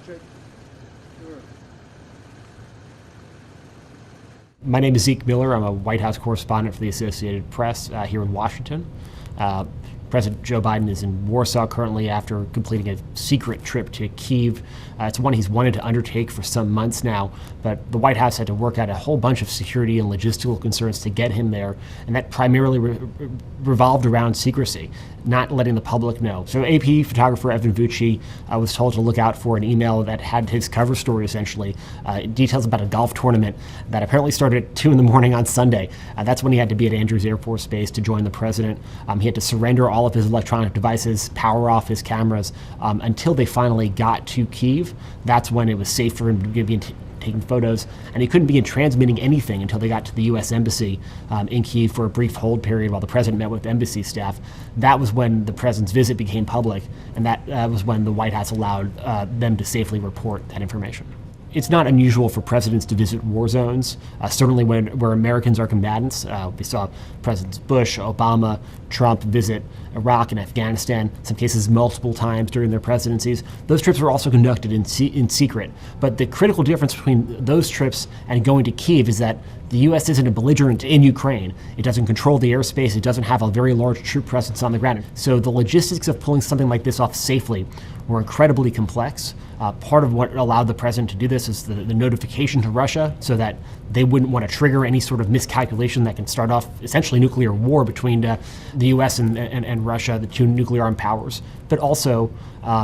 check. Sure. My name is Zeke Miller. I'm a White House correspondent for the Associated Press here in Washington. President Joe Biden is in Warsaw currently after completing a secret trip to Kyiv. It's one he's wanted to undertake for some months now, but the White House had to work out a whole bunch of security and logistical concerns to get him there, and that primarily revolved around secrecy, not letting the public know. So AP photographer Evan Vucci was told to look out for an email that had his cover story, essentially, details about a golf tournament that apparently started at 2 in the morning on Sunday. That's when he had to be at Andrews Air Force Base to join the president. He had to surrender all of his electronic devices, power off his cameras, until they finally got to Kyiv. That's when it was safe for him to be taking photos, and he couldn't begin transmitting anything until they got to the U.S. Embassy in Kyiv for a brief hold period while the president met with embassy staff. That was when the president's visit became public, and that was when the White House allowed them to safely report that information. It's not unusual for presidents to visit war zones, certainly where Americans are combatants. We saw Presidents Bush, Obama, Trump visit Iraq and Afghanistan, in some cases multiple times during their presidencies. Those trips were also conducted in secret. But the critical difference between those trips and going to Kyiv is that the U.S. isn't a belligerent in Ukraine. It doesn't control the airspace. It doesn't have a very large troop presence on the ground. So the logistics of pulling something like this off safely were incredibly complex. Part of what allowed the president to do this is the notification to Russia so that they wouldn't want to trigger any sort of miscalculation that can start off essentially nuclear war between the U.S. and Russia, the two nuclear armed powers. But also,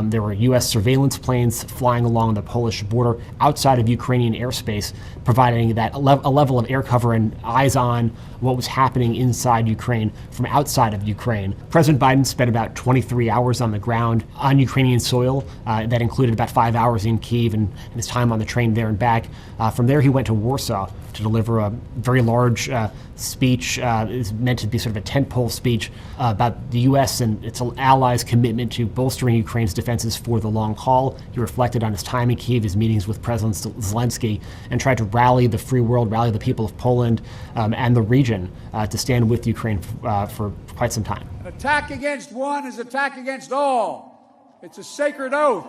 there were U.S. surveillance planes flying along the Polish border outside of Ukrainian airspace, providing that a level of air cover and eyes on what was happening inside Ukraine from outside of Ukraine. President Biden spent about 23 hours on the ground on Ukrainian soil. That included about 5 hours in Kyiv and his time on the train there and back. From there, he went to Warsaw to deliver a very large speech. It's meant to be sort of a tentpole speech about the U.S. and its allies' commitment to bolstering Ukraine's defenses for the long haul. He reflected on his time in Kyiv, his meetings with President Zelensky, and tried to rally the free world, rally the people of Poland and the region to stand with Ukraine for quite some time. An attack against one is an attack against all. It's a sacred oath.